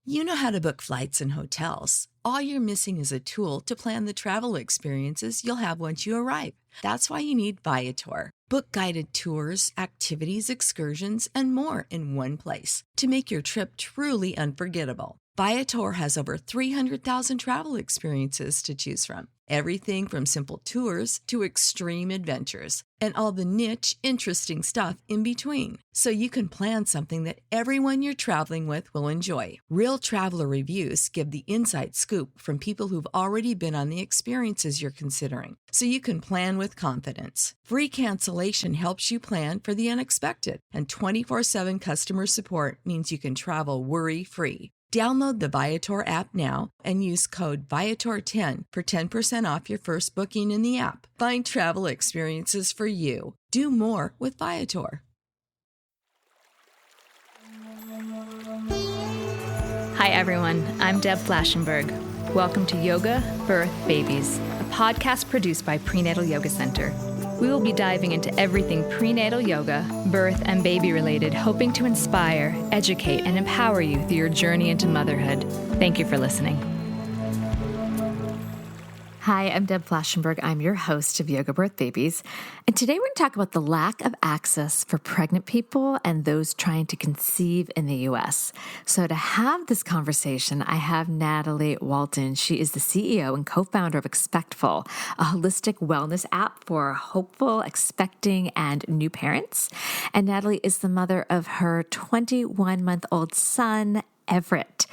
You know how to book flights and hotels. All you're missing is a tool to plan the travel experiences you'll have once you arrive. That's why you need Viator. Book guided tours, activities, excursions, and more in one place to make your trip truly unforgettable. Viator has over 300,000 travel experiences to choose from. Everything from simple tours to extreme adventures and all the niche, interesting stuff in between. So you can plan something that everyone you're traveling with will enjoy. Real traveler reviews give the inside scoop from people who've already been on the experiences you're considering. So you can plan with confidence. Free cancellation helps you plan for the unexpected. And 24/7 customer support means you can travel worry-free. Download the Viator app now and use code Viator10 for 10% off your first booking in the app. Find travel experiences for you. Do more with Viator. Hi everyone, I'm Deb Flashenberg. Welcome to Yoga, Birth, Babies, a podcast produced by Prenatal Yoga Center. We will be diving into everything prenatal yoga, birth, and baby related, hoping to inspire, educate, and empower you through your journey into motherhood. Thank you for listening. Hi, I'm Deb Flashenberg. I'm your host of Yoga Birth Babies. And today we're going to talk about the lack of access for pregnant people and those trying to conceive in the U.S. So to have this conversation, I have Nathalie Walton. She is the CEO and co-founder of Expectful, a holistic wellness app for hopeful, expecting, and new parents. And Nathalie is the mother of her 21-month-old son, Everett.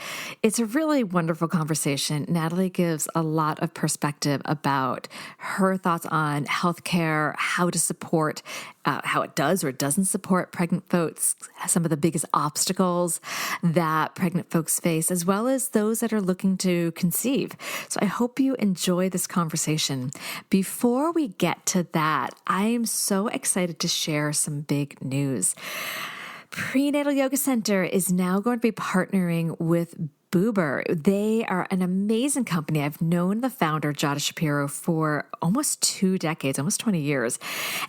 It's a really wonderful conversation. Nathalie gives a lot of perspective about her thoughts on healthcare, how to support, how it does or doesn't support pregnant folks, some of the biggest obstacles that pregnant folks face, as well as those that are looking to conceive. So I hope you enjoy this conversation. Before we get to that, I am so excited to share some big news. Prenatal Yoga Center is now going to be partnering with Boober. They are an amazing company. I've known the founder, Jada Shapiro, for almost 2 decades, almost 20 years.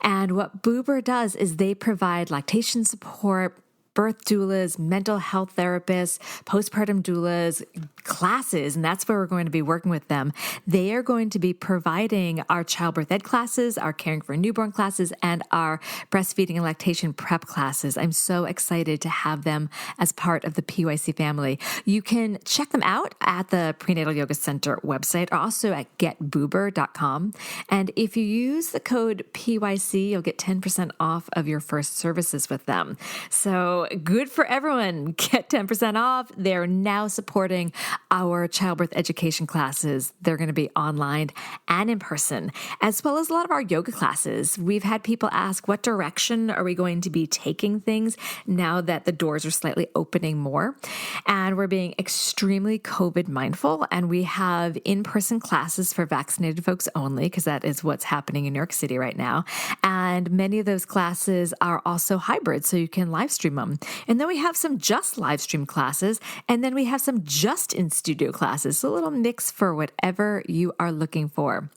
And what Boober does is they provide lactation support, birth doulas, mental health therapists, postpartum doulas, classes, and that's where we're going to be working with them. They are going to be providing our childbirth ed classes, our caring for a newborn classes, and our breastfeeding and lactation prep classes. I'm so excited to have them as part of the PYC family. You can check them out at the Prenatal Yoga Center website or also at getboober.com. And if you use the code PYC, you'll get 10% off of your first services with them. So good for everyone. Get 10% off. They're now supporting our childbirth education classes. They're going to be online and in person, as well as a lot of our yoga classes. We've had people ask, what direction are we going to be taking things now that the doors are slightly opening more? And we're being extremely COVID mindful. And we have in-person classes for vaccinated folks only, because that is what's happening in New York City right now. And many of those classes are also hybrid, so you can live stream them. And then we have some just live stream classes, and then we have some just in studio classes. So a little mix for whatever you are looking for.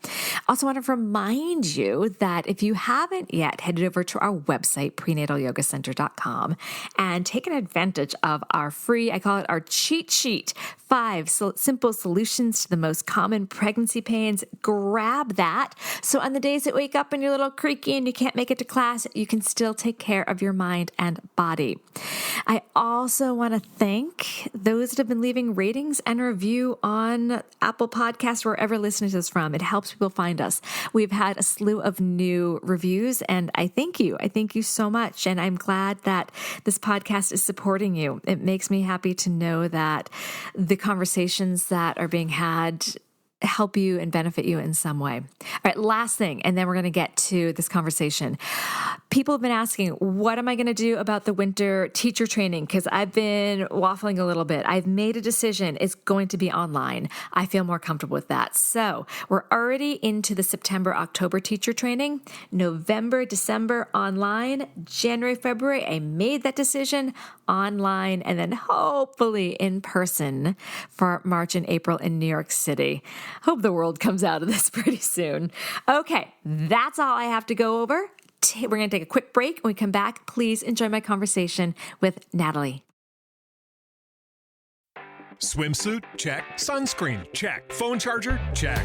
Also want to remind you that if you haven't yet headed over to our website, prenatalyogacenter.com, and taken advantage of our free, I call it our cheat sheet, 5 simple solutions to the most common pregnancy pains, grab that. So on the days that wake up and you're a little creaky and you can't make it to class, you can still take care of your mind and body. I also want to thank those that have been leaving ratings and review on Apple Podcasts, wherever listening to us from. It helps people find us. We've had a slew of new reviews, and I thank you. I thank you so much, and I'm glad that this podcast is supporting you. It makes me happy to know that the conversations that are being had help you and benefit you in some way. All right, last thing, and then we're going to get to this conversation. People have been asking, what am I going to do about the winter teacher training? Because I've been waffling a little bit. I've made a decision. It's going to be online. I feel more comfortable with that. So we're already into the September, October teacher training. November, December online. January, February, I made that decision online, and then hopefully in person for March and April in New York City. Hope the world comes out of this pretty soon. Okay, that's all I have to go over. We're going to take a quick break. When we come back, please enjoy my conversation with Nathalie. Swimsuit? Check. Sunscreen? Check. Phone charger? Check.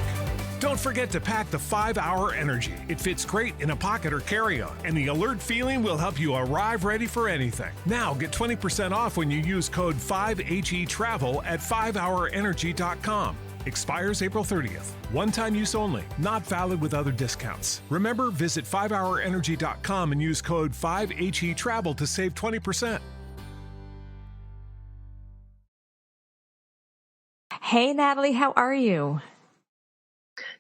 Don't forget to pack the 5-Hour Energy. It fits great in a pocket or carry-on, and the alert feeling will help you arrive ready for anything. Now get 20% off when you use code 5HETRAVEL at 5hourenergy.com. Expires April 30th. One-time use only. Not valid with other discounts. Remember, visit 5hourenergy.com and use code 5HETRAVEL to save 20%. Hey, Nathalie, how are you?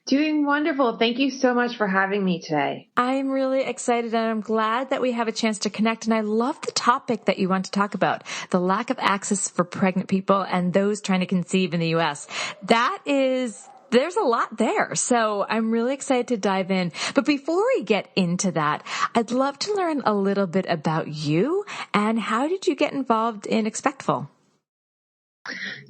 Doing wonderful. Thank you so much for having me today. I'm really excited, and I'm glad that we have a chance to connect. And I love the topic that you want to talk about, the lack of access for pregnant people and those trying to conceive in the U.S. There's a lot there. So I'm really excited to dive in. But before we get into that, I'd love to learn a little bit about you and how did you get involved in Expectful?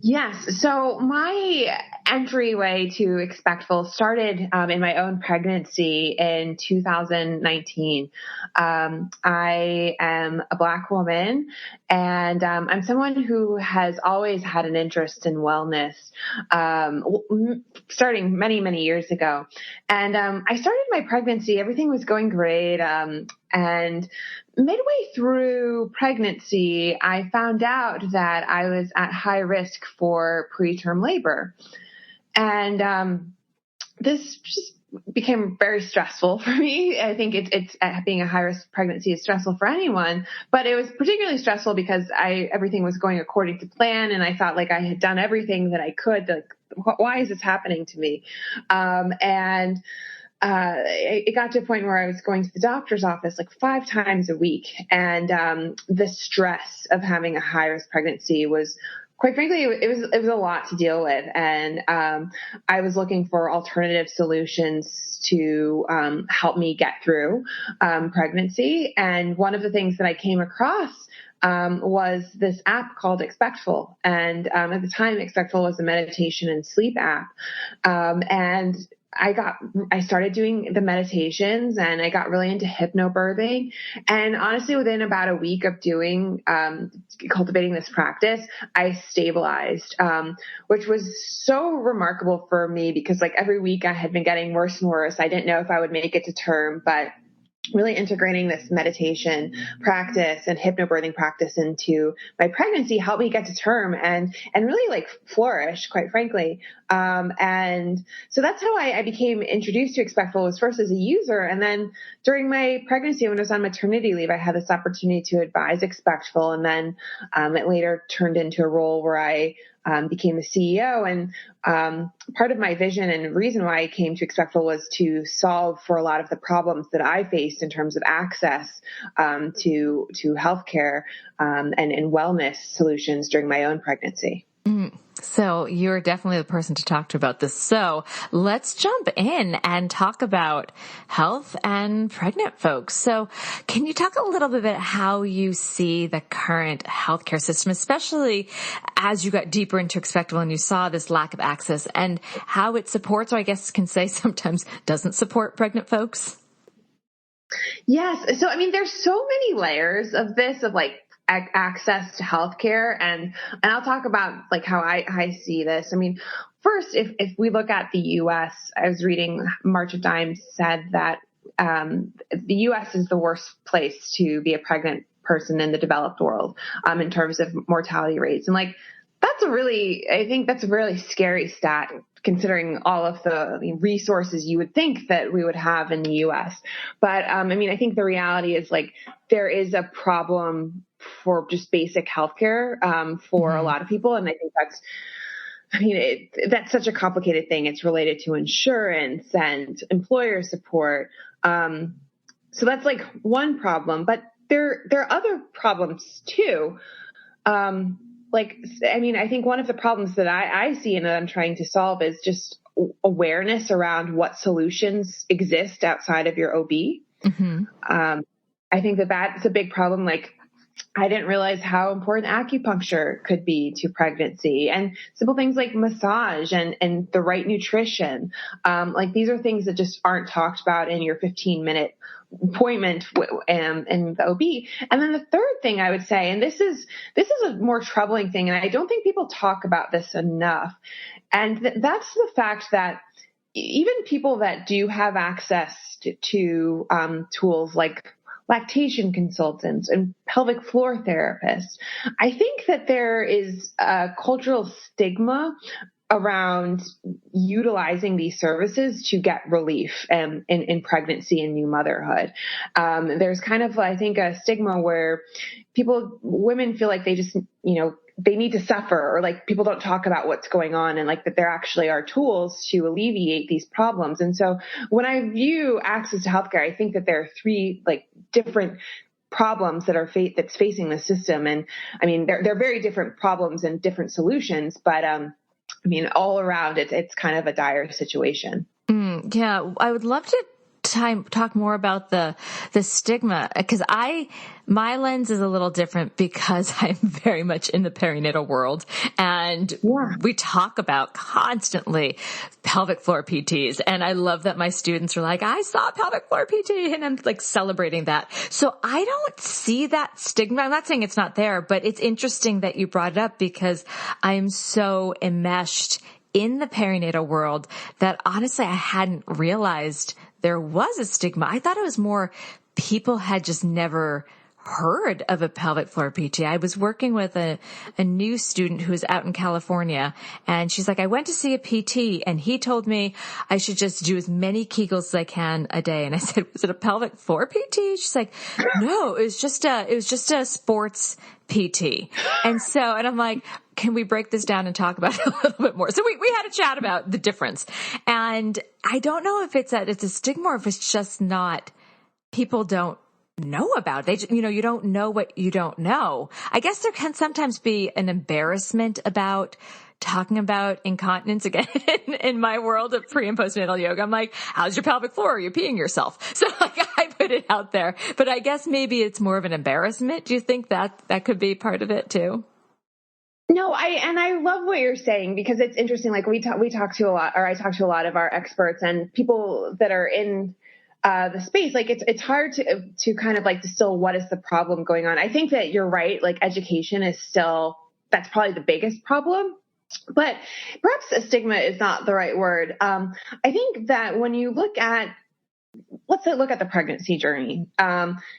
Yes. So my entryway to Expectful started in my own pregnancy in 2019. I am a Black woman, and I'm someone who has always had an interest in wellness, starting many, many years ago. And I started my pregnancy. Everything was going great. And midway through pregnancy, I found out that I was at high risk for preterm labor. And this just became very stressful for me. I think it's being a high risk pregnancy is stressful for anyone, but it was particularly stressful because everything was going according to plan, and I felt like I had done everything that I could. Why is this happening to me? It got to a point where I was going to the doctor's office like 5 times a week. And the stress of having a high risk pregnancy was, quite frankly, it was a lot to deal with. And I was looking for alternative solutions to help me get through pregnancy. And one of the things that I came across was this app called Expectful. And at the time, Expectful was a meditation and sleep app. And I started doing the meditations, and I got really into hypnobirthing. And honestly, within about a week of cultivating this practice, I stabilized, which was so remarkable for me because like every week I had been getting worse and worse. I didn't know if I would make it to term, but really integrating this meditation practice and hypnobirthing practice into my pregnancy helped me get to term and really like flourish, quite frankly. And so that's how I became introduced to Expectful, was first as a user. And then during my pregnancy, when I was on maternity leave, I had this opportunity to advise Expectful. And then it later turned into a role where I became the CEO. And part of my vision and reason why I came to Expectful was to solve for a lot of the problems that I faced in terms of access to healthcare and wellness solutions during my own pregnancy. So you're definitely the person to talk to about this. So let's jump in and talk about health and pregnant folks. So can you talk a little bit about how you see the current healthcare system, especially as you got deeper into Expectful and you saw this lack of access, and how it supports, or I guess can say sometimes doesn't support pregnant folks? Yes. So, I mean, there's so many layers of this, of like access to healthcare. And I'll talk about like how I see this. I mean, first, if we look at the U.S., I was reading March of Dimes said that the U.S. is the worst place to be a pregnant person in the developed world in terms of mortality rates. And like, I think that's a really scary stat, considering all of the resources you would think that we would have in the U.S. But I mean, I think the reality is like there is a problem for just basic healthcare for a lot of people, and I think that's such a complicated thing. It's related to insurance and employer support. So that's like one problem, but there are other problems too. I think one of the problems that I see and that I'm trying to solve is just awareness around what solutions exist outside of your OB. Mm-hmm. I think that's a big problem. Like, I didn't realize how important acupuncture could be to pregnancy, and simple things like massage and the right nutrition. Like, these are things that just aren't talked about in your 15-minute appointment in the OB. And then the third thing I would say, and this is a more troubling thing, and I don't think people talk about this enough, and that's the fact that even people that do have access to tools like lactation consultants and pelvic floor therapists, I think that there is a cultural stigma around utilizing these services to get relief in pregnancy and new motherhood. There's kind of, I think, a stigma where women feel like they just, they need to suffer, or like people don't talk about what's going on, and like that there actually are tools to alleviate these problems. And so when I view access to healthcare, I think that there are three like different problems that's facing the system. And I mean, they're very different problems and different solutions, but all around it's kind of a dire situation. Yeah, I would love to talk more about the stigma, because my lens is a little different because I'm very much in the perinatal world, and we talk about constantly pelvic floor PTs. And I love that my students are like, I saw pelvic floor PT, and I'm like celebrating that. So I don't see that stigma. I'm not saying it's not there, but it's interesting that you brought it up, because I'm so enmeshed in the perinatal world that honestly I hadn't realized there was a stigma. I thought it was more people had just never heard of a pelvic floor PT. I was working with a new student who was out in California, and she's like, I went to see a PT and he told me I should just do as many Kegels as I can a day. And I said, was it a pelvic floor PT? She's like, no, it was just a sports PT. And I'm like, can we break this down and talk about it a little bit more? So we had a chat about the difference. And I don't know if it's a stigma or if it's just not, people don't know about it. You don't know what you don't know. I guess there can sometimes be an embarrassment about talking about incontinence again in my world of pre and postnatal yoga. I'm like, how's your pelvic floor? Are you peeing yourself? So like I put it out there, but I guess maybe it's more of an embarrassment. Do you think that could be part of it too? No, I love what you're saying, because it's interesting. Like I talk to a lot of our experts and people that are in the space. Like it's hard to kind of like distill what is the problem going on. I think that you're right. Like education is that's probably the biggest problem, but perhaps a stigma is not the right word. I think that when you let's look at the pregnancy journey.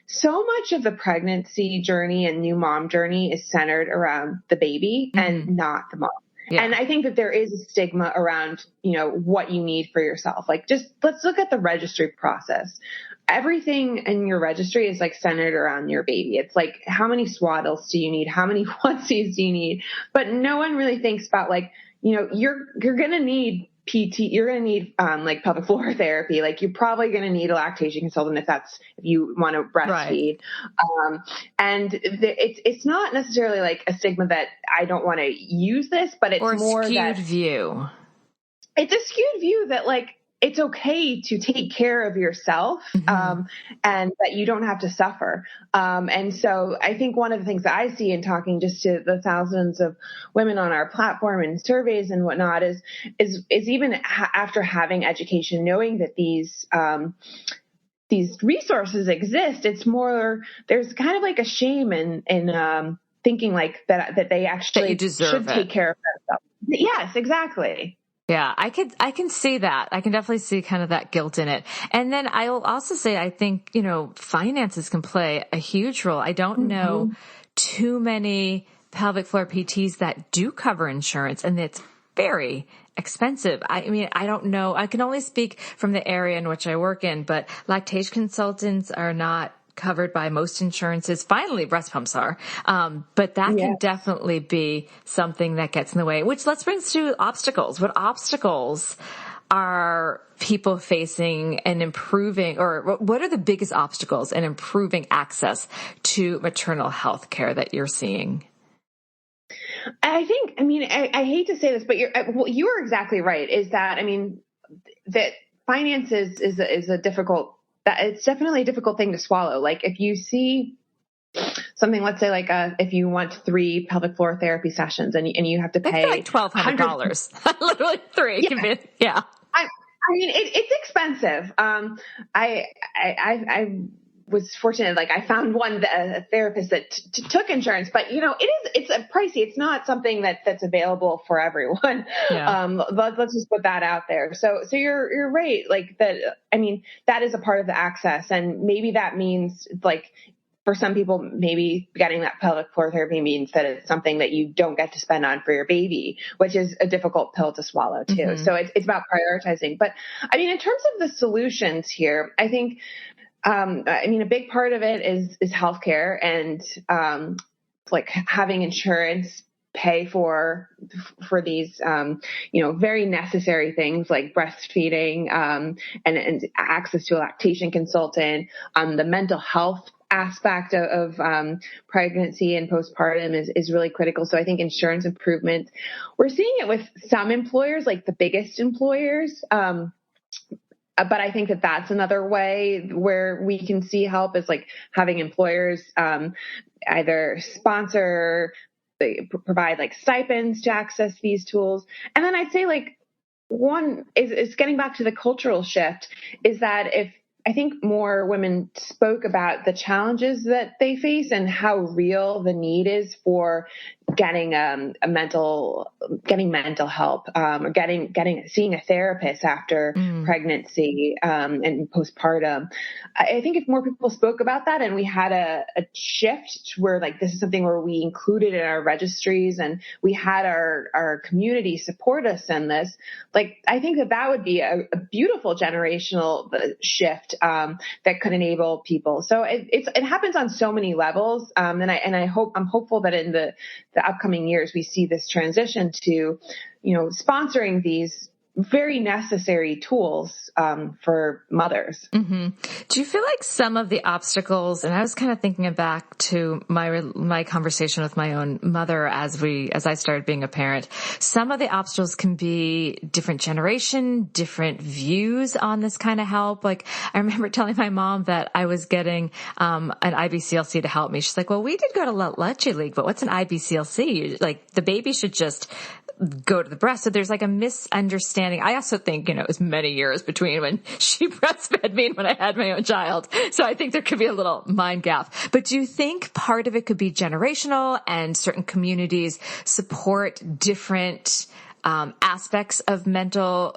So much of the pregnancy journey and new mom journey is centered around the baby and not the mom. Yeah. And I think that there is a stigma around, what you need for yourself. Like let's look at the registry process. Everything in your registry is like centered around your baby. It's like, how many swaddles do you need? How many onesies do you need? But no one really thinks about like, you're going to need PT, you're going to need like pelvic floor therapy. Like you're probably going to need a lactation consultant if you want to breastfeed. Right. And it's not necessarily like a stigma that I don't want to use this, but it's more that view. It's a skewed view that like it's okay to take care of yourself, and that you don't have to suffer. And so I think one of the things that I see in talking just to the thousands of women on our platform and surveys and whatnot is even after having education, knowing that these resources exist, it's more, there's kind of like a shame in thinking like that they actually should take care of themselves. Yes, exactly. Yeah, I can see that. I can definitely see kind of that guilt in it. And then I will also say, I think, finances can play a huge role. I don't know too many pelvic floor PTs that do cover insurance, and it's very expensive. I mean, I don't know. I can only speak from the area in which I work in, but lactation consultants are not covered by most insurances. Finally, breast pumps are. But that can definitely be something that gets in the way, which let's bring us to obstacles. What obstacles are people facing and improving, or what are the biggest obstacles in improving access to maternal health care that you're seeing? I hate to say this, but you are exactly right. Is that, that finances is a difficult, it's definitely a difficult thing to swallow. Like if you see something, let's say like if you want 3 pelvic floor therapy sessions and you have to pay like $1,200, literally 3. Yeah. I mean, it's expensive. I was fortunate. Like I found a therapist that took insurance, but it's pricey. It's not something that's available for everyone. Yeah. Let's just put that out there. So you're right. Like that, I mean, that is a part of the access, and maybe that means like, for some people, maybe getting that pelvic floor therapy means that it's something that you don't get to spend on for your baby, which is a difficult pill to swallow too. Mm-hmm. So it's about prioritizing. But I mean, in terms of the solutions here, I think, a big part of it is healthcare and, like having insurance pay for these, very necessary things like breastfeeding, and access to a lactation consultant, the mental health aspect of pregnancy and postpartum is really critical. So I think insurance improvement, we're seeing it with some employers, like the biggest employers. But I think that's another way where we can see help is like having employers either sponsor, provide like stipends to access these tools. And then I'd say like one is getting back to the cultural shift is that if I think more women spoke about the challenges that they face and how real the need is for getting mental help, or seeing a therapist after pregnancy, and postpartum. I think if more people spoke about that and we had a shift where like this is something where we included in our registries and we had our community support us in this, like I think that would be a beautiful generational shift that could enable people. So it happens on so many levels, and I'm hopeful that in the upcoming years we see this transition to, sponsoring these very necessary tools for mothers. Mm-hmm. Do you feel like some of the obstacles, and I was kind of thinking back to my conversation with my own mother as I started being a parent, some of the obstacles can be different generation, different views on this kind of help. Like I remember telling my mom that I was getting an IBCLC to help me. She's like, well, we did go to La Leche League, but what's an IBCLC? Like the baby should just go to the breast. So there's like a misunderstanding. I also think, it was many years between when she breastfed me and when I had my own child. So I think there could be a little mind gap. But do you think part of it could be generational and certain communities support different aspects of maternal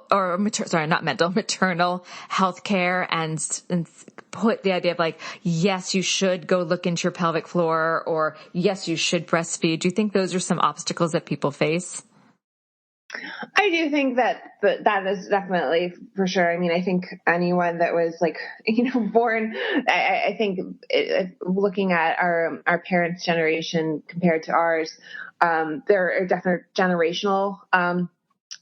health care and put the idea of like, yes, you should go look into your pelvic floor, or yes, you should breastfeed. Do you think those are some obstacles that people face? I do think that is definitely for sure. I mean, I think anyone that was like, born, I think looking at our parents' generation compared to ours, there are definite generational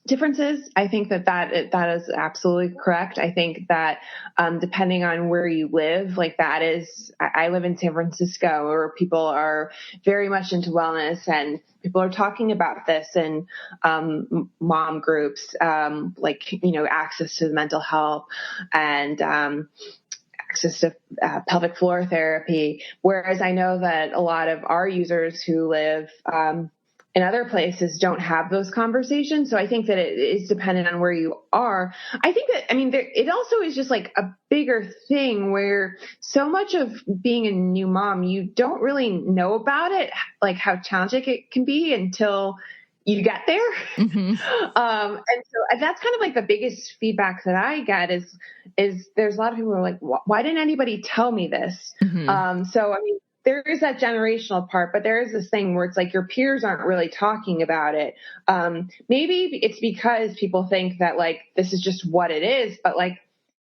differences. I think that is absolutely correct. I think that depending on where you live, like that is, I live in San Francisco, where people are very much into wellness and people are talking about this in mom groups, access to mental health and access to pelvic floor therapy. Whereas I know that a lot of our users who live in other places don't have those conversations. So I think that it is dependent on where you are. I think that, it also is just like a bigger thing where so much of being a new mom, you don't really know about it, like how challenging it can be until you get there. Mm-hmm. And so that's kind of like the biggest feedback that I get is there's a lot of people who are like, why didn't anybody tell me this? Mm-hmm. There is that generational part, but there is this thing where it's like your peers aren't really talking about it. Maybe it's because people think that like, this is just what it is, but like,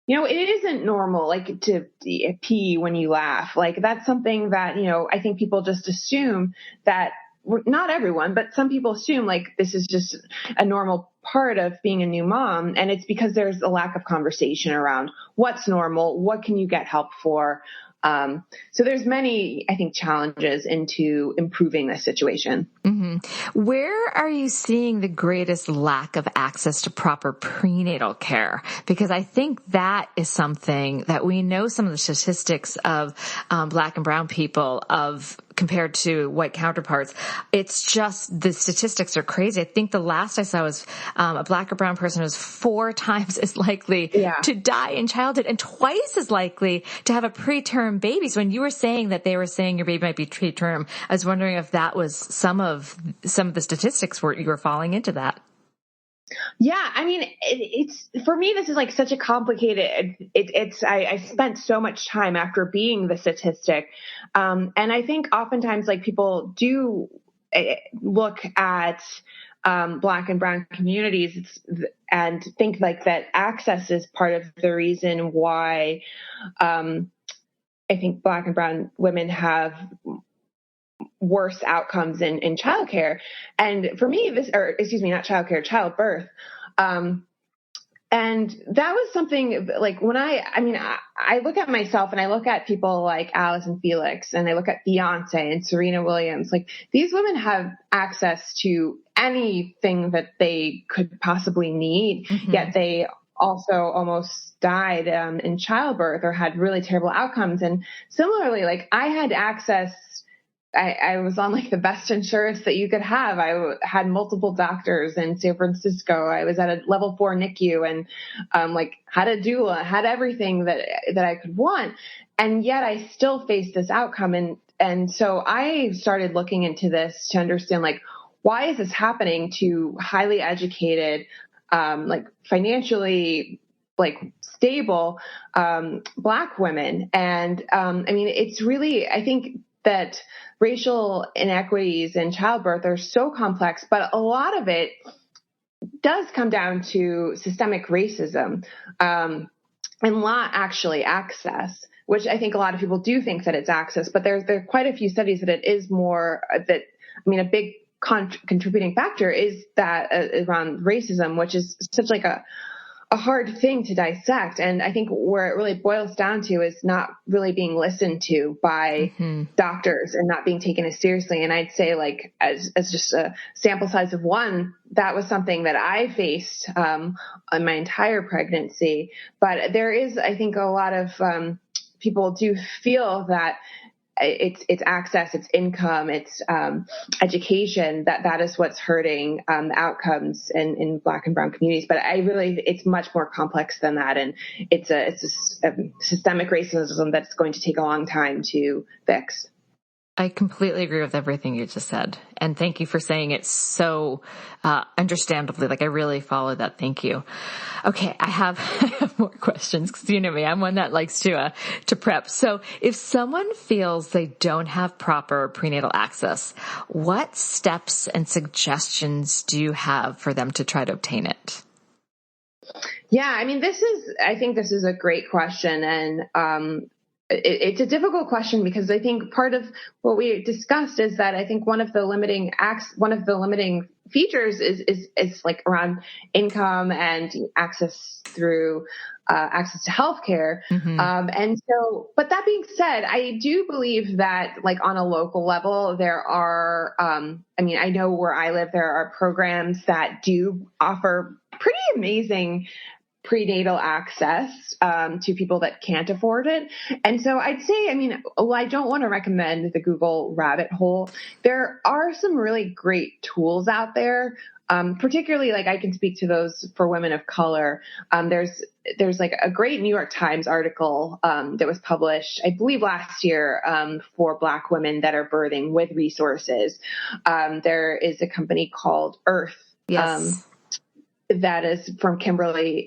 it isn't normal, like to pee when you laugh. Like that's something that, I think people just assume that, not everyone, but some people assume like this is just a normal part of being a new mom. And it's because there's a lack of conversation around what's normal, what can you get help for? So there's many, I think, challenges into improving this situation. Mm-hmm. Where are you seeing the greatest lack of access to proper prenatal care? Because I think that is something that we know some of the statistics of Black and brown people of compared to white counterparts. It's just the statistics are crazy. I think the last I saw was a Black or brown person was 4 times as likely to die in childhood and twice as likely to have a preterm baby. So when you were saying that they were saying your baby might be preterm, I was wondering if that was some of the statistics where you were falling into that. Yeah, I mean, it's for me, this is like such a complicated, I spent so much time after being the statistic. And I think oftentimes like people do look at Black and brown communities and think like that access is part of the reason why I think Black and brown women have worse outcomes in childcare. And for me, not childcare, childbirth. And that was something like when I look at myself and I look at people like Alice and Felix, and I look at Beyonce and Serena Williams, like these women have access to anything that they could possibly need, yet they also almost died in childbirth or had really terrible outcomes. And similarly, like I had access, I was on like the best insurance that you could have. I had multiple doctors in San Francisco. I was at a level 4 NICU and like had a doula, had everything that I could want. And yet I still faced this outcome. And so I started looking into this to understand like, why is this happening to highly educated, like financially like stable Black women? And I mean, it's really, I think that racial inequities in childbirth are so complex, but a lot of it does come down to systemic racism and not actually access, which I think a lot of people do think that it's access, but there are quite a few studies that it is more that, I mean, a big contributing factor is that around racism, which is such like a hard thing to dissect. And I think where it really boils down to is not really being listened to by doctors and not being taken as seriously. And I'd say like, as just a sample size of one, that was something that I faced, on my entire pregnancy. But there is, I think a lot of, people do feel that it's access, it's income, it's education, that is what's hurting the outcomes in Black and brown communities. But it's much more complex than that, and it's a systemic racism that's going to take a long time to fix. I completely agree with everything you just said. And thank you for saying it so understandably. Like I really followed that. Thank you. Okay. I have more questions because you know me, I'm one that likes to prep. So if someone feels they don't have proper prenatal access, what steps and suggestions do you have for them to try to obtain it? Yeah. I mean, I think this is a great question. And, it's a difficult question because I think part of what we discussed is that I think one of the limiting features is like around income and access through access to healthcare. And so, but that being said, I do believe that like on a local level, there are, I mean, I know where I live, there are programs that do offer pretty amazing prenatal access to people that can't afford it. And so I'd say, I mean, I don't want to recommend the Google rabbit hole. There are some really great tools out there, particularly like I can speak to those for women of color. There's like a great New York Times article that was published, I believe last year, for Black women that are birthing with resources. There is a company called Earth. Yes. That is from Kimberly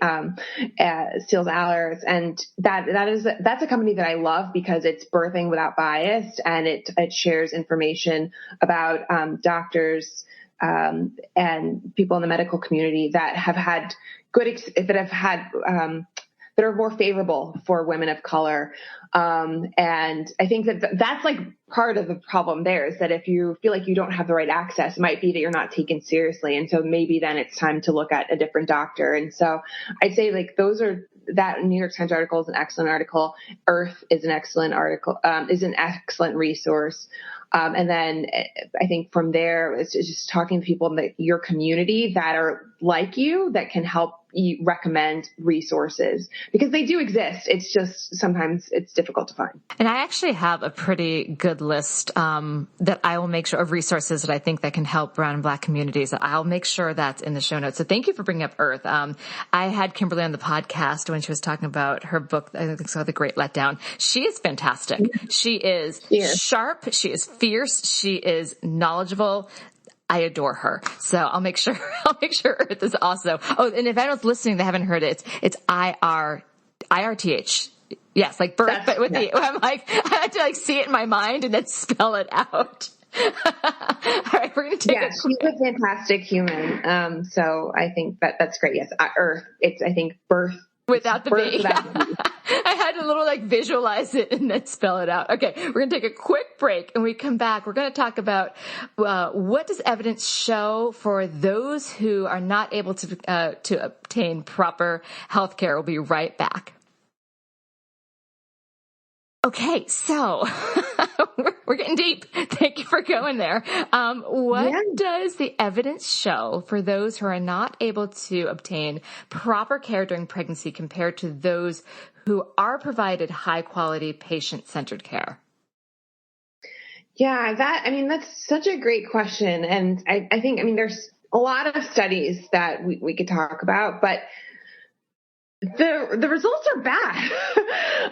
Seals Allers, and that's a company that I love because it's birthing without bias, and it shares information about doctors and people in the medical community that have had that are more favorable for women of color. And I think that's like part of the problem there is that if you feel like you don't have the right access, it might be that you're not taken seriously. And so maybe then it's time to look at a different doctor. And so I'd say like that New York Times article is an excellent article. Earth is an excellent article, is an excellent resource. And then I think from there, it's just talking to people in your community that are like you, that can help you recommend resources, because they do exist. It's just sometimes it's difficult to find. And I actually have a pretty good list that I will make sure of resources that I think that can help brown and black communities. I'll make sure that's in the show notes. So thank you for bringing up Earth. I had Kimberly on the podcast when she was talking about her book, I think it's called The Great Letdown. She is fantastic. She is sharp. She is fierce. She is knowledgeable. I adore her. So I'll make sure Earth is also. Oh, and if anyone's listening, they haven't heard it. It's IRTH. Yes, like birth, but with the, I'm like, I had to like see it in my mind and then spell it out. All right, we're going to take a she's a fantastic human. So I think that's great. Yes. Earth. It's, I think, birth. Without the B. I had to little like visualize it and then spell it out. Okay, we're going to take a quick break, and when we come back, we're going to talk about what does evidence show for those who are not able to obtain proper health care. We'll be right back. Okay, so we're getting deep. Thank you for going there. What does the evidence show for those who are not able to obtain proper care during pregnancy compared to those who are provided high-quality, patient-centered care? Yeah, that's such a great question. And I think, there's a lot of studies that we could talk about, but the results are bad.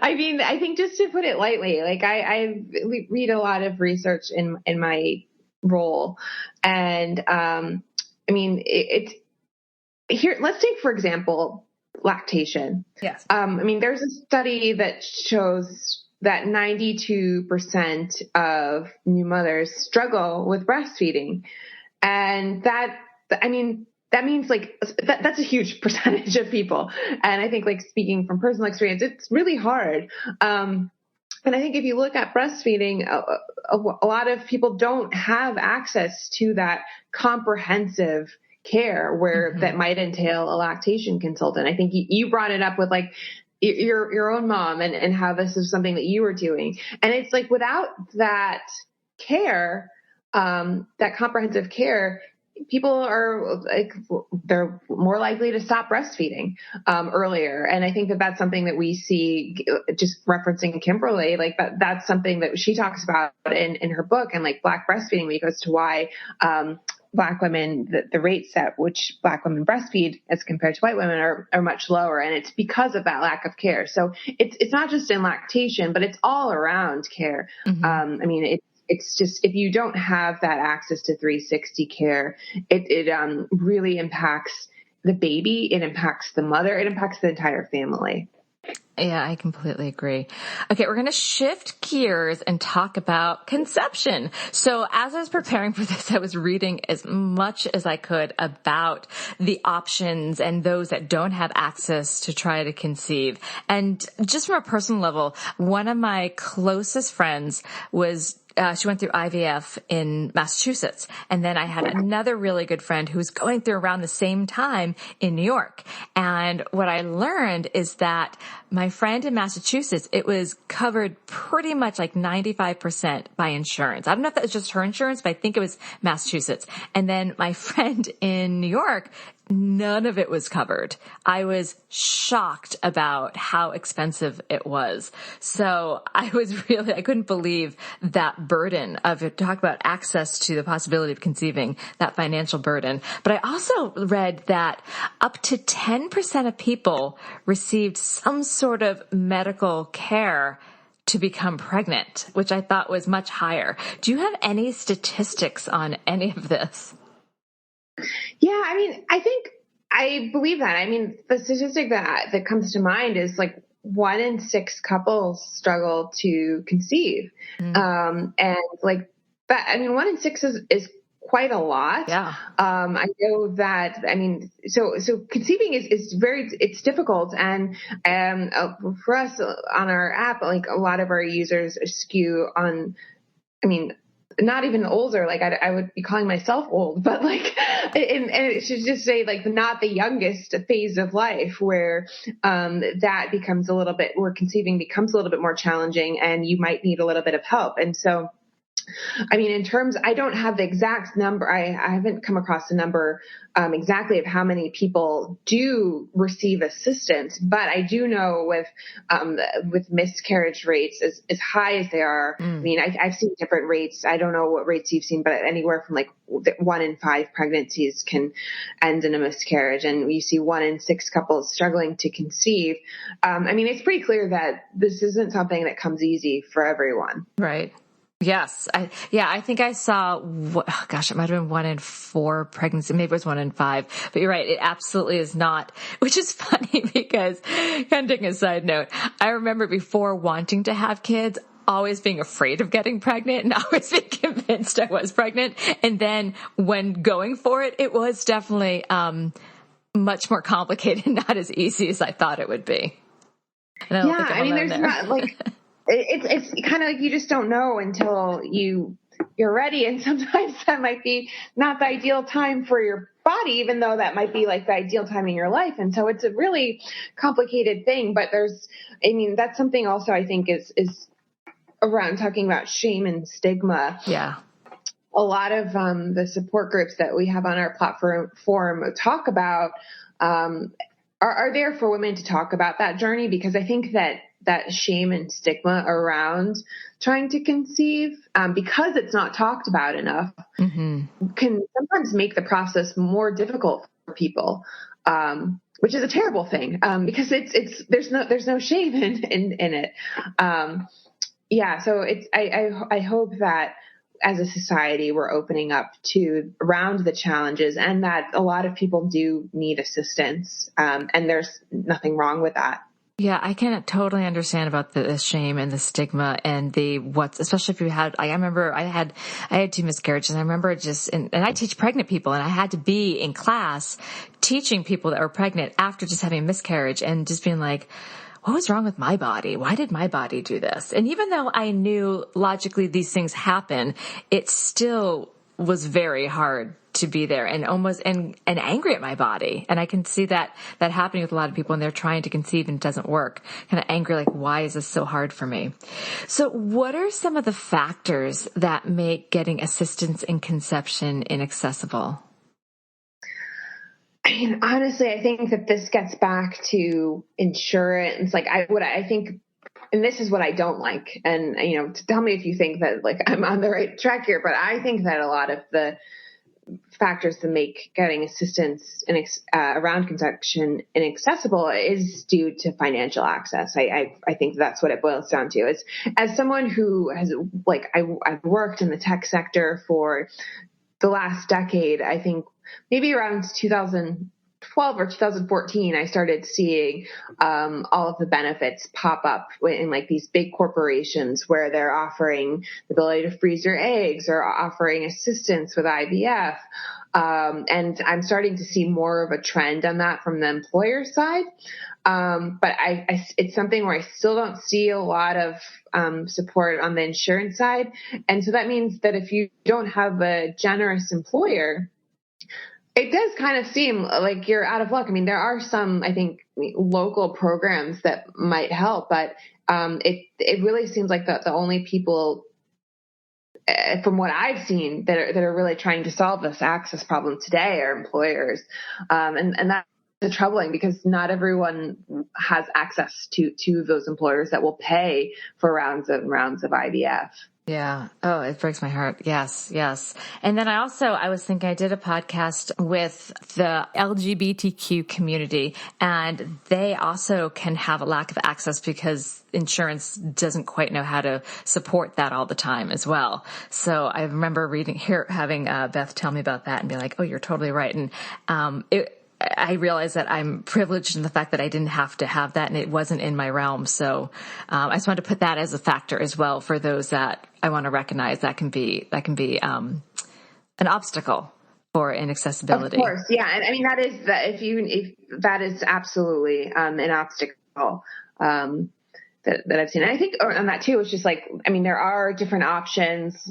I think, just to put it lightly, like I read a lot of research in my role, and it's here. Let's take, for example, lactation. Yes. There's a study that shows that 92% of new mothers struggle with breastfeeding, and that means like that's a huge percentage of people. And I think, like, speaking from personal experience, it's really hard. And I think if you look at breastfeeding, a lot of people don't have access to that comprehensive care where that might entail a lactation consultant. I think you brought it up with like your own mom and how this is something that you were doing. And it's like, without that care, that comprehensive care, people are like, they're more likely to stop breastfeeding earlier. And I think that that's something that we see, just referencing Kimberly, like that's something that she talks about in her book, and like Black breastfeeding week, as to why Black women, the rates at which Black women breastfeed as compared to white women are much lower. And it's because of that lack of care. So it's not just in lactation, but it's all around care. It's just, if you don't have that access to 360 care, it really impacts the baby. It impacts the mother. It impacts the entire family. Yeah, I completely agree. Okay, we're going to shift gears and talk about conception. So as I was preparing for this, I was reading as much as I could about the options and those that don't have access to try to conceive. And just from a personal level, one of my closest friends was she went through IVF in Massachusetts. And then I had another really good friend who was going through around the same time in New York. And what I learned is that my friend in Massachusetts, it was covered pretty much like 95% by insurance. I don't know if that was just her insurance, but I think it was Massachusetts. And then my friend in New York, none of it was covered. I was shocked about how expensive it was. So I couldn't believe that burden of it. Talk about access to the possibility of conceiving, that financial burden. But I also read that up to 10% of people received some sort of medical care to become pregnant, which I thought was much higher. Do you have any statistics on any of this? Yeah, I believe that. The statistic that comes to mind is like 1 in 6 couples struggle to conceive. And like that, 1 in 6 is quite a lot. Yeah. I know that, so conceiving is it's difficult. And, for us on our app, like a lot of our users skew on, not even older, like I would be calling myself old, but like, and it should just say like not the youngest phase of life where, that becomes where conceiving becomes a little bit more challenging and you might need a little bit of help. And so I mean, in terms, I don't have the exact number. I haven't come across the number exactly of how many people do receive assistance, but I do know with miscarriage rates as high as they are. I mean, I've seen different rates. I don't know what rates you've seen, but anywhere from like 1 in 5 pregnancies can end in a miscarriage, and you see 1 in 6 couples struggling to conceive. I mean, it's pretty clear that this isn't something that comes easy for everyone. Right. Yes. I think I saw, it might have been 1 in 4 pregnancy. Maybe it was 1 in 5, but you're right. It absolutely is not, which is funny because, kind of taking a side note, I remember before wanting to have kids, always being afraid of getting pregnant and always being convinced I was pregnant. And then when going for it, it was definitely, much more complicated, not as easy as I thought it would be. And I don't think I'm alone there. Not like, it's kind of like you just don't know until you're ready. And sometimes that might be not the ideal time for your body, even though that might be like the ideal time in your life. And so it's a really complicated thing, but that's something also I think is around talking about shame and stigma. Yeah. A lot of the support groups that we have on our platform talk about are there for women to talk about that journey, because I think that shame and stigma around trying to conceive, because it's not talked about enough, can sometimes make the process more difficult for people, which is a terrible thing, because there's no shame in it. So I hope that as a society, we're opening up around the challenges, and that a lot of people do need assistance. And there's nothing wrong with that. Yeah, I can totally understand about the shame and the stigma and especially if you had, I remember I had 2 miscarriages, and I remember and I teach pregnant people, and I had to be in class teaching people that were pregnant after just having a miscarriage and just being like, what was wrong with my body? Why did my body do this? And even though I knew logically these things happen, it still was very hard to be there and almost and angry at my body. And I can see that happening with a lot of people, and they're trying to conceive and it doesn't work. Kind of angry, like, why is this so hard for me? So what are some of the factors that make getting assistance in conception inaccessible? I mean, honestly, I think that this gets back to insurance. Like I think, and this is what I don't like. And, tell me if you think that like I'm on the right track here, but I think that a lot of the factors that make getting assistance around conception inaccessible is due to financial access. I think that's what it boils down to. As someone who has I've worked in the tech sector for the last decade, I think maybe around 2012 or 2014, I started seeing all of the benefits pop up in like these big corporations where they're offering the ability to freeze your eggs or offering assistance with IVF. And I'm starting to see more of a trend on that from the employer side. But it's something where I still don't see a lot of support on the insurance side. And so that means that if you don't have a generous employer, it does kind of seem like you're out of luck. I mean, there are some, I think, local programs that might help, but it really seems like the only people, from what I've seen, that are really trying to solve this access problem today are employers. And that's troubling because not everyone has access to those employers that will pay for rounds and rounds of IVF. Yeah. Oh, it breaks my heart. Yes. Yes. And then I was thinking I did a podcast with the LGBTQ community, and they also can have a lack of access because insurance doesn't quite know how to support that all the time as well. So I remember having Beth tell me about that and be like, oh, you're totally right. And, I realized that I'm privileged in the fact that I didn't have to have that and it wasn't in my realm. So, I just wanted to put that as a factor as well for those that I want to recognize that can be, an obstacle for inaccessibility. Of course. Yeah. And I mean, if that is absolutely, an obstacle, that I've seen. And I think on that too, it's just like, I mean, there are different options,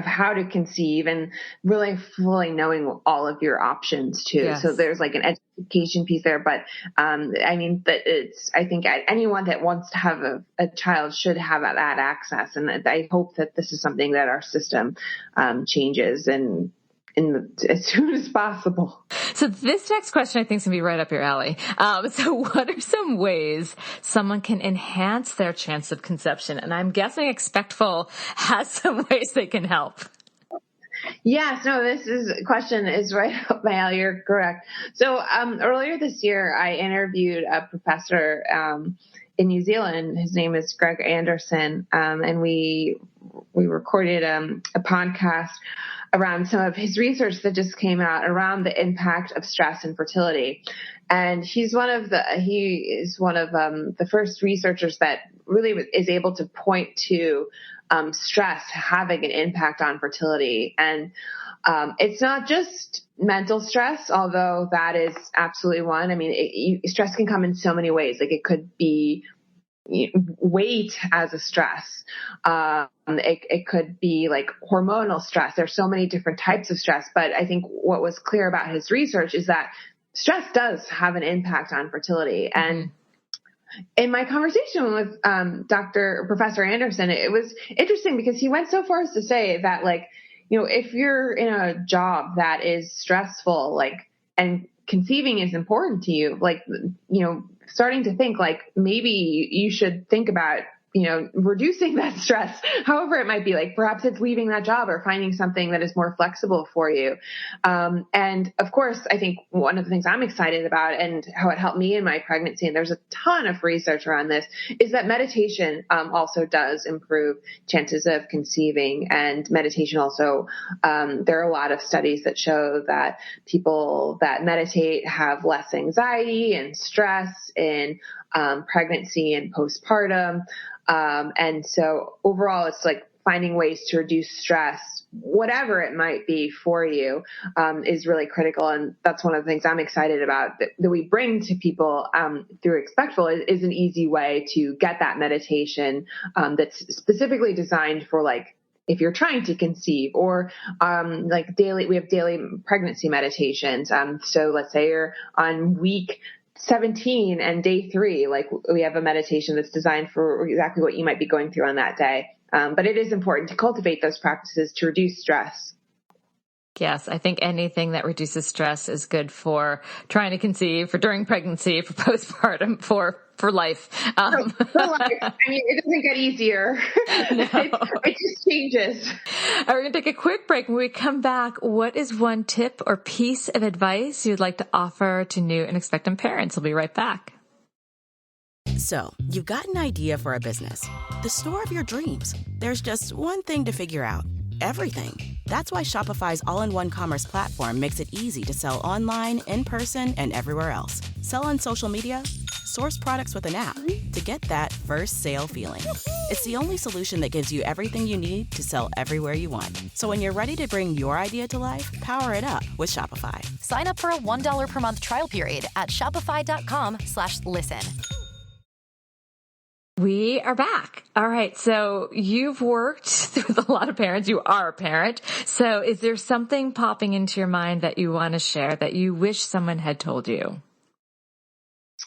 how to conceive and really fully knowing all of your options too. Yes. So there's like an education piece there, but I think anyone that wants to have a child should have that access. And I hope that this is something that our system changes as soon as possible. So this next question I think is going to be right up your alley. So what are some ways someone can enhance their chance of conception? And I'm guessing Expectful has some ways they can help. Yes, no, question is right up my alley. You're correct. So earlier this year, I interviewed a professor in New Zealand. His name is Greg Anderson, and we recorded a podcast around some of his research that just came out around the impact of stress and fertility. And he is one of the first researchers that really is able to point to stress having an impact on fertility. And it's not just mental stress, although that is absolutely one. I mean, stress can come in so many ways. Like it could be weight as a stress. It could be like hormonal stress. There's so many different types of stress, but I think what was clear about his research is that stress does have an impact on fertility. And in my conversation with Professor Anderson, it was interesting because he went so far as to say that, like, if you're in a job that is stressful, like, and conceiving is important to you, like, starting to think like maybe you should think about, reducing that stress, however it might be. Like perhaps it's leaving that job or finding something that is more flexible for you. And of course, I think one of the things I'm excited about and how it helped me in my pregnancy, and there's a ton of research around this, is that meditation also does improve chances of conceiving. And meditation also, there are a lot of studies that show that people that meditate have less anxiety and stress in pregnancy and postpartum. And so overall, it's like finding ways to reduce stress, whatever it might be for you, is really critical. And that's one of the things I'm excited about that we bring to people through Expectful is an easy way to get that meditation that's specifically designed for, like, if you're trying to conceive, or we have daily pregnancy meditations. So let's say you're on week 17 and day 3, like we have a meditation that's designed for exactly what you might be going through on that day. But it is important to cultivate those practices to reduce stress. Yes, I think anything that reduces stress is good for trying to conceive, for during pregnancy, for postpartum, for life. For life. I mean, it doesn't get easier. No. It just changes. All right, we're going to take a quick break. When we come back, what is one tip or piece of advice you'd like to offer to new and expectant parents? We'll be right back. So, you've got an idea for a business, the store of your dreams. There's just one thing to figure out: everything. That's why Shopify's all-in-one commerce platform makes it easy to sell online, in person, and everywhere else. Sell on social media, source products with an app to get that first sale feeling. It's the only solution that gives you everything you need to sell everywhere you want. So when you're ready to bring your idea to life, power it up with Shopify. Sign up for a $1 per month trial period at shopify.com/listen. We are back. All right. So you've worked with a lot of parents. You are a parent. So is there something popping into your mind that you want to share that you wish someone had told you?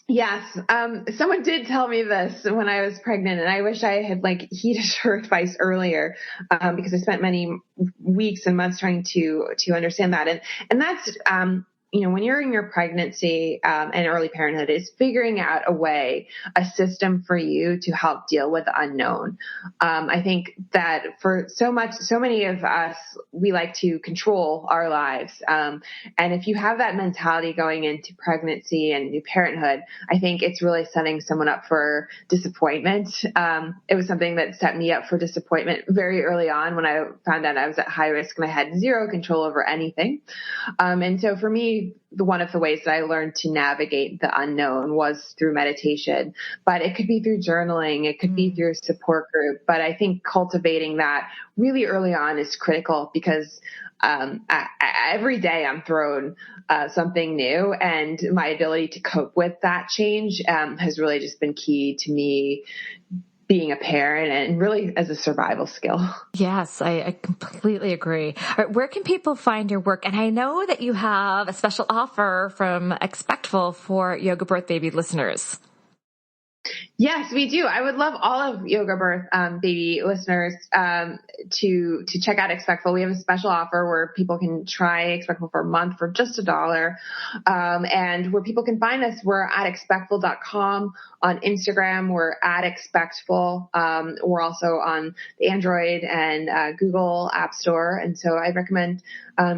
Yes. Someone did tell me this when I was pregnant, and I wish I had heeded her advice earlier, because I spent many weeks and months trying to understand that. And that's, when you're in your pregnancy and early parenthood, is figuring out a system for you to help deal with the unknown. I think that for so many of us, we like to control our lives. And if you have that mentality going into pregnancy and new parenthood, I think it's really setting someone up for disappointment. It was something that set me up for disappointment very early on when I found out I was at high risk and I had zero control over anything. And so for me, one of the ways that I learned to navigate the unknown was through meditation, but it could be through journaling. It could be through a support group. But I think cultivating that really early on is critical, because every day I'm thrown something new, and my ability to cope with that change has really just been key to me being a parent and really as a survival skill. Yes, I completely agree. All right, where can people find your work? And I know that you have a special offer from Expectful for Yoga Birth Baby listeners. Yes, we do. I would love all of Yoga Birth Baby listeners to check out Expectful. We have a special offer where people can try Expectful for a month for just $1. And where people can find us, we're at expectful.com. On Instagram, we're at Expectful. We're also on the Android and Google App Store. And so I recommend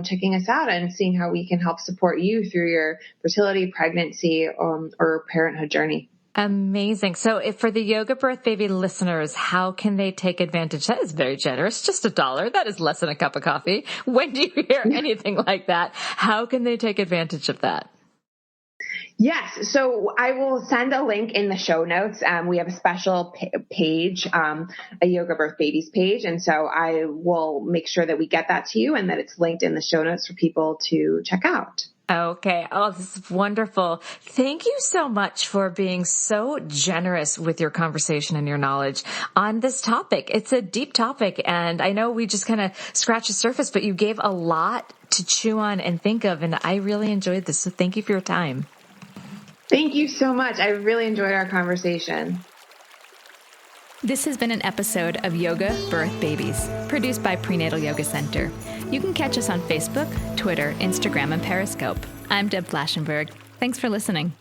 checking us out and seeing how we can help support you through your fertility, pregnancy, or parenthood journey. Amazing. So if for the Yoga Birth Baby listeners, how can they take advantage? That is very generous. Just $1. That is less than a cup of coffee. When do you hear anything like that? How can they take advantage of that? Yes. So I will send a link in the show notes. We have a special page, a Yoga Birth Babies page. And so I will make sure that we get that to you and that it's linked in the show notes for people to check out. Okay. Oh, this is wonderful. Thank you so much for being so generous with your conversation and your knowledge on this topic. It's a deep topic, and I know we just kind of scratched the surface, but you gave a lot to chew on and think of, and I really enjoyed this. So thank you for your time. Thank you so much. I really enjoyed our conversation. This has been an episode of Yoga Birth Babies, produced by Prenatal Yoga Center. You can catch us on Facebook, Twitter, Instagram, and Periscope. I'm Deb Flaschenberg. Thanks for listening.